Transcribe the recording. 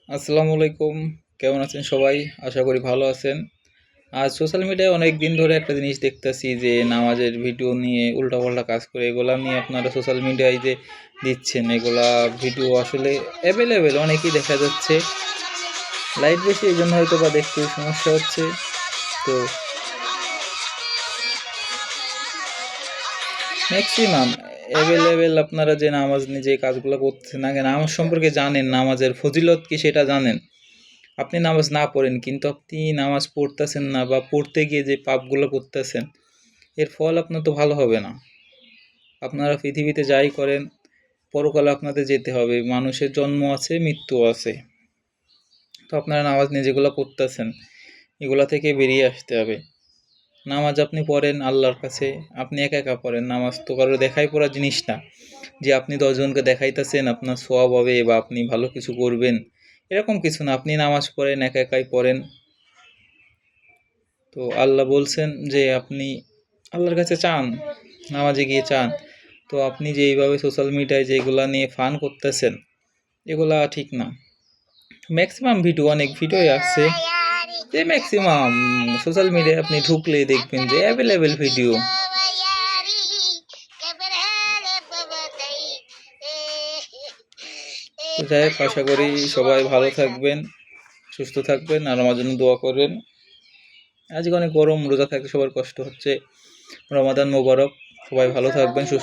আসসালামু আলাইকুম। কেমন আছেন সবাই? আশা করি ভালো আছেন। আজ সোশ্যাল মিডিয়ায় অনেক দিন ধরে একটা জিনিস দেখতেছি যে নামাজের ভিডিও নিয়ে উল্টাপাল্টা কাজ করে এগুলা নিয়ে আপনারা সোশ্যাল মিডিয়ায় যে দিচ্ছেন এগুলা ভিডিও আসলে অ্যাভেলেবেল অনেকেই দেখা যাচ্ছে। লাইট বেশি এই জন্য হয়তো বা দেখতে সমস্যা হচ্ছে। তো ম্যাক্সিমাম অ্যাভেলেবেল আপনারা যে নামাজ নিয়ে যে কাজগুলো করতেছেন, আগে নামাজ সম্পর্কে জানেন, নামাজের ফজিলত কি সেটা জানেন। আপনি নামাজ না পড়েন কিন্তু আপনি নামাজ পড়তেছেন না বা পড়তে গিয়ে যে পাপগুলো করতেছেন এর ফল আপনার তো ভালো হবে না। আপনারা পৃথিবীতে যাই করেন পরকালে আপনাদের যেতে হবে, মানুষের জন্ম আছে মৃত্যু আছে। তো আপনারা নামাজ নিয়ে যেগুলো করতেছেন এগুলা থেকে বেরিয়ে আসতে হবে। নামাজ আপনি পড়েন আল্লাহর কাছে, আপনি একা একা পড়েন, নামাজ তো কারো দেখাই পড়ার জিনিস না যে আপনি 10 জনকে দেখাইতেছেন আপনার সওয়াব হবে বা আপনি ভালো কিছু করবেন, এরকম কিছু না। আপনি নামাজ পড়েন, একা একাই পড়েন। তো আল্লাহ বলছেন যে আপনি আল্লাহর কাছে চান, নামাজে গিয়ে চান। তো আপনি যে এইভাবে সোশ্যাল মিডিয়ায় যেগুলা নিয়ে ফান করতেছেন এগুলা ঠিক না। ম্যাক্সিমাম ভিডিও, অনেক ভিডিওই আছে যে ম্যাক্সিমাম সোশ্যাল মিডিয়ায় আপনি ঢুকলেই দেখবেন যে অ্যাভেলেবেল ভিডিও। তো যাই হোক, আশা করি সবাই ভালো থাকবেন, সুস্থ থাকবেন আর আমার জন্য দোয়া করবেন। আজকে অনেক গরম, রোজা থাকতে সবার কষ্ট হচ্ছে। রমাদান মোবারক। সবাই ভালো থাকবেন, সুস্থ